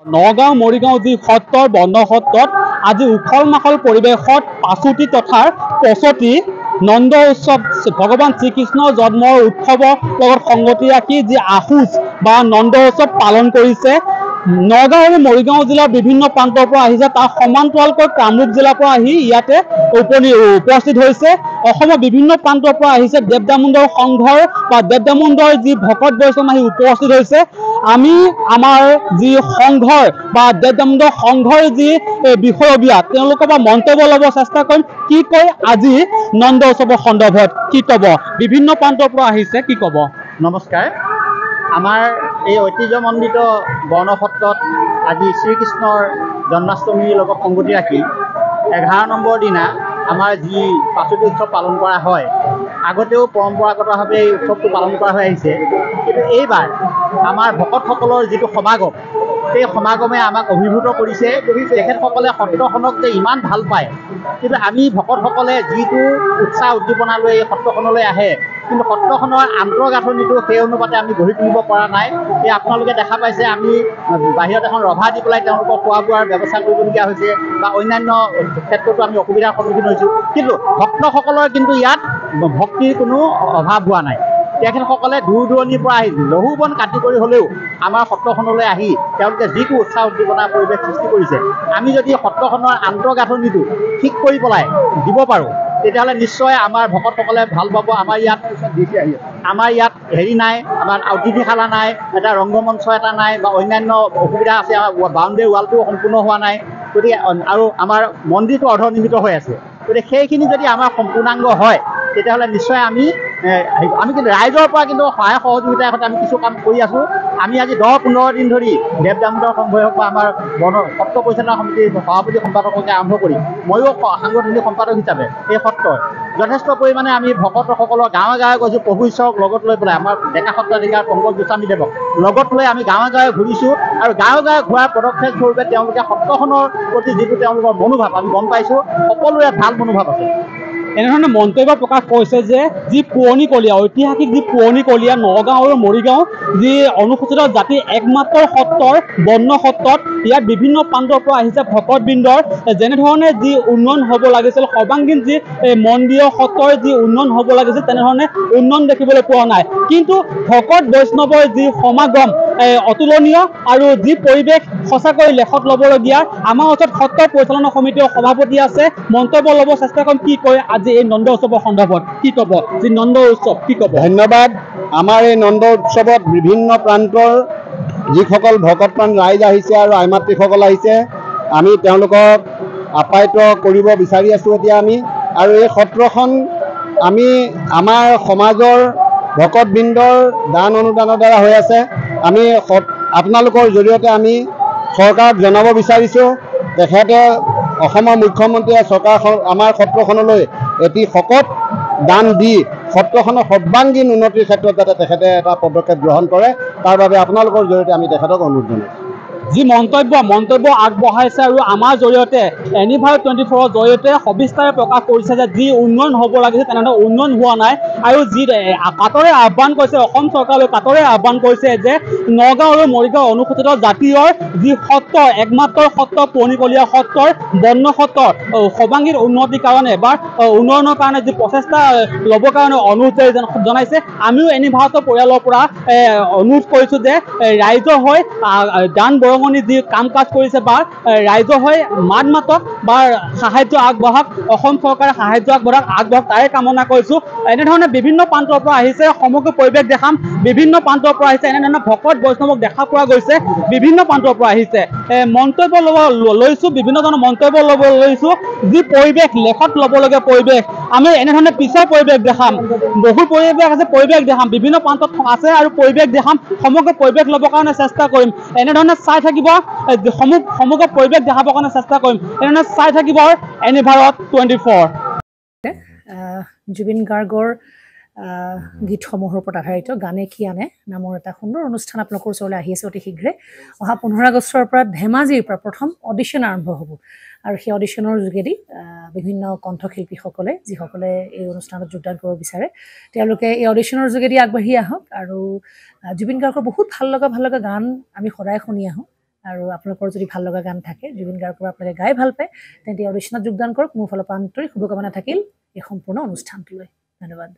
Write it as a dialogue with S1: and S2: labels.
S1: নগাঁও মৰিগাঁও যি সত্ৰৰ বন্ধ সত্ৰত আজি উখল মাখল পৰিৱেশত পাছুতি তথাৰ পচতি নন্দ উৎসৱ ভগৱান শ্ৰীকৃষ্ণৰ জন্মৰ উৎসৱৰ লগত সংগতি ৰাখি যি আহোজ বা নন্দ উৎসৱ পালন কৰিছে। নগাঁও আৰু মৰিগাঁও জিলাৰ বিভিন্ন প্ৰান্তৰ পৰা আহিছে, তাৰ সমান্তৰালকৈ কামৰূপ জিলাৰ পৰা আহি ইয়াতে উপস্থিত হৈছে। অসমৰ বিভিন্ন প্ৰান্তৰ পৰা আহিছে দেৱ দামোদৰ সংঘৰ বা দেৱ দামোদৰ যি ভকত বৈষ্ণৱ আহি উপস্থিত হৈছে। আমি আমাৰ যি সংঘৰ বা দেৱ দামোদৰ সংঘৰ যি বিষয়ববীয়া তেওঁলোকৰ পৰা মন্তব্য ল'ব চেষ্টা কৰিম। কি কয় আজি নন্দ উৎসৱৰ সন্দৰ্ভত কি ক'ব? বিভিন্ন প্ৰান্তৰ পৰা আহিছে, কি ক'ব?
S2: নমস্কাৰ। আমাৰ এই ঐতিহ্যমণ্ডিত বৰ্ণসত্ৰত আজি শ্ৰীকৃষ্ণৰ জন্মাষ্টমীৰ লগত সংগতি ৰাখি 11 নম্বৰ দিনা আমাৰ যি পাছতি উৎসৱ পালন কৰা হয়। আগতেও পৰম্পৰাগতভাৱে এই উৎসৱটো পালন কৰা হৈ আহিছে, কিন্তু এইবাৰ আমাৰ ভকতসকলৰ যিটো সমাগম, সেই সমাগমে আমাক অভিভূত কৰিছে। তেখেতসকলে সত্ৰখনক যে ইমান ভাল পায়, কিন্তু আমি ভকতসকলে যিটো উৎসাহ উদ্দীপনা লৈ এই সত্ৰখনলৈ আহে, কিন্তু সত্ৰখনৰ আন্তঃগাঁথনিটো সেই অনুপাতে আমি গঢ়ি তুলিব পৰা নাই। এই আপোনালোকে দেখা পাইছে, আমি বাহিৰত এখন ৰভা দি পেলাই তেওঁলোকৰ খোৱা বোৱাৰ ব্যৱস্থা কৰিবলগীয়া হৈছে বা অন্যান্য ক্ষেত্ৰতো আমি অসুবিধাৰ সন্মুখীন হৈছোঁ। কিন্তু ভক্তসকলৰ কিন্তু ইয়াত ভক্তিৰ কোনো অভাৱ হোৱা নাই। তেখেতসকলে দূৰ দূৰণিৰ পৰা আহি লঘু বন কাটি কৰি হ'লেও আমাৰ সত্ৰখনলৈ আহি তেওঁলোকে যিটো উৎসাহ উদ্দীপনাৰ পৰিৱেশ সৃষ্টি কৰিছে, আমি যদি সত্ৰখনৰ আন্তঃগাঁথনিটো ঠিক কৰি পেলাই দিব পাৰোঁ, তেতিয়াহ'লে নিশ্চয় আমাৰ ভকতসকলে ভাল পাব। আমাৰ ইয়াত হেৰি নাই, আমাৰ অতিথিশালা নাই, এটা ৰংগমঞ্চ এটা নাই বা অন্যান্য অসুবিধা আছে। আমাৰ বাউণ্ডেৰী ৱালটোও সম্পূৰ্ণ হোৱা নাই, গতিকে আৰু আমাৰ মন্দিৰটো অৰ্ধনিৰ্মিত হৈ আছে। গতিকে সেইখিনি যদি আমাৰ সম্পূৰ্ণাংগ হয়, তেতিয়াহ'লে নিশ্চয় আমি কিন্তু ৰাইজৰ পৰা কিন্তু সহায় সহযোগিতাৰ কথা আমি কিছু কাম কৰি আছোঁ। আমি আজি 10-15 দিন ধৰি দেৱ দামোদৰ সংঘই হওক বা আমাৰ সত্ৰ পৰিচালনা সমিতিৰ সভাপতি সম্পাদককে আৰম্ভ কৰি ময়ো সাংগঠনিক সম্পাদক হিচাপে এই সত্ৰৰ যথেষ্ট পৰিমাণে আমি ভকতসকলৰ গাঁৱে গাঁৱে গৈছোঁ। প্ৰভু ঈশ্বৰক লগত লৈ পেলাই আমাৰ ডেকা সত্ৰাধিকাৰ পংকজ গোস্বামীদেৱক লগত লৈ আমি গাঁৱে গাঁৱে ঘূৰিছোঁ, আৰু গাঁৱে গাঁৱে ঘূৰাৰ পদক্ষেপ স্বৰূপে তেওঁলোকে সত্ৰখনৰ প্ৰতি যিটো তেওঁলোকৰ মনোভাৱ আমি গম পাইছোঁ, সকলোৰে ভাল মনোভাৱ আছে।
S1: এনেধৰণে মন্তব্য প্ৰকাশ কৰিছে যে যি পুৰণিকলীয়া ঐতিহাসিক যি পুৰণিকলীয়া নগাঁও আৰু মৰিগাঁও যি অনুসূচিত জাতিৰ একমাত্ৰ সত্ৰৰ বৰ্ণ সত্ৰত ইয়াত বিভিন্ন প্ৰান্তৰ পৰা আহিছে ভকতবৃন্দৰ। যেনেধৰণে যি উন্নয়ন হ'ব লাগিছিল, সৰ্বাংগীন যি মন্দিৰৰ সত্ৰৰ যি উন্নয়ন হ'ব লাগিছিল, তেনেধৰণে উন্নয়ন দেখিবলৈ পোৱা নাই। কিন্তু ভকত বৈষ্ণৱৰ যি সমাগম অতুলনীয়, আৰু যি পৰিৱেশ সঁচাকৈ লেখত ল'বলগীয়া। আমাৰ ওচৰত সত্ৰ পৰিচালনা সমিতিৰ সভাপতি আছে, মন্তব্য ল'ব চেষ্টা কৰিম। কি কয় আজি এই নন্দ উৎসৱৰ সন্দৰ্ভত কি ক'ব? যি নন্দ উৎসৱ কি ক'ব?
S3: ধন্যবাদ। আমাৰ এই নন্দ উৎসৱত বিভিন্ন প্ৰান্তৰ যিসকল ভকতপ্ৰাণ ৰাইজ আহিছে আৰু আইমাতৃসকল আহিছে, আমি তেওঁলোকক আপ্যায়িত কৰিব বিচাৰি আছোঁ এতিয়া আমি। আৰু এই সত্ৰখন আমি আমাৰ সমাজৰ ভকতবৃন্দৰ দান অনুদানৰ দ্বাৰা হৈ আছে। আমি আপোনালোকৰ জৰিয়তে আমি চৰকাৰক জনাব বিচাৰিছোঁ, তেখেতে অসমৰ মুখ্যমন্ত্ৰীয়ে আমাৰ সত্ৰখনলৈ এটি শকত দান দি সত্ৰখনৰ সৰ্বাংগীন উন্নতিৰ ক্ষেত্ৰত যাতে তেখেতে এটা পদক্ষেপ গ্ৰহণ কৰে, তাৰ বাবে আপোনালোকৰ জৰিয়তে আমি তেখেতক অনুৰোধ জনাইছোঁ।
S1: যি মন্তব্য আগবঢ়াইছে আৰু আমাৰ জৰিয়তে Universe24ৰ জৰিয়তে সবিস্তাৰে প্ৰকাশ কৰিছে যে যি উন্নয়ন হ'ব লাগিছিল তেনেধৰণৰ উন্নয়ন হোৱা নাই। আৰু যি কাটৰে আহ্বান কৰিছে অসম চৰকাৰলৈ, কাটৰে আহ্বান কৰিছে যে নগাঁও আৰু মৰিগাঁও অনুসূচিত জাতিৰ যি সত্ৰ, একমাত্ৰ সত্ৰ পুৰণিকলীয়া সত্ৰৰ বৰ্ণ সত্ৰৰ সৰ্বাংগীন উন্নতিৰ কাৰণে বা উন্নয়নৰ কাৰণে যি প্ৰচেষ্টা ল'বৰ কাৰণে অনুৰোধ জনাইছে। আমিও Universe পৰিয়ালৰ পৰা অনুৰোধ কৰিছোঁ যে ৰাইজৰ হৈ দান বৰঙণি যি কাম কাজ কৰিছে বা ৰাইজৰ হৈ মাত মাতক বা সাহায্য আগবঢ়াওক, অসম চৰকাৰে সাহায্য আগবঢ়াওক তাৰে কামনা কৰিছোঁ। এনেধৰণে বিভিন্ন প্ৰান্তৰ পৰা আহিছে, সমগ্ৰ পৰিৱেশ দেখাম। বিভিন্ন প্ৰান্তৰ পৰা আহিছে, এনেধৰণে ভকত বৈষ্ণৱক দেখা পোৱা গৈছে, বিভিন্ন প্ৰান্তৰ পৰা আহিছে। মন্তব্য লৈছোঁ, বিভিন্ন ধৰণৰ মন্তব্য ল'ব লৈছোঁ। যি পৰিৱেশ লেখত ল'বলগীয়া পৰিৱেশ, আমি এনেধৰণে পিছৰ পৰিৱেশ দেখাম। বহু পৰিৱেশ আছে, পৰিৱেশ দেখাম, বিভিন্ন প্ৰান্তত আছে আৰু পৰিৱেশ দেখাম। সমগ্ৰ পৰিৱেশ ল'বৰ কাৰণে চেষ্টা কৰিম। এনেধৰণে চাই থাকিব, সমগ্ৰ পৰিৱেশ দেখাবৰ কাৰণে চেষ্টা কৰিম। এনেধৰণে চাই থাকিব Universe24।
S4: জুবিন গাৰ্গৰ গীতসমূহৰ ওপৰত আধাৰিত গানে কি আনে নামৰ এটা সুন্দৰ অনুষ্ঠান আপোনালোকৰ ওচৰলৈ আহি আছে অতি শীঘ্ৰে। অহা 15 আগষ্টৰ পৰা ধেমাজিৰ পৰা প্ৰথম অডিশ্যন আৰম্ভ হ'ব, আৰু সেই অডিশ্যনৰ যোগেদি বিভিন্ন কণ্ঠশিল্পীসকলে যিসকলে এই অনুষ্ঠানত যোগদান কৰিব বিচাৰে, তেওঁলোকে এই অডিশ্যনৰ যোগেদি আগবাঢ়ি আহক। আৰু জুবিন গাৰ্গৰ বহুত ভাল লগা গান আমি সদায় শুনি আহোঁ। আৰু আপোনালোকৰ যদি ভাল লগা গান থাকে, জুবিন গাৰ্গৰ আপোনালোকে গাই ভাল পায়, তেন্তে অডিশ্যনত যোগদান কৰক। মোৰ ফালৰ পৰা আন্তৰিক শুভকামনা থাকিল এই সম্পূৰ্ণ অনুষ্ঠানটোলৈ। ধন্যবাদ।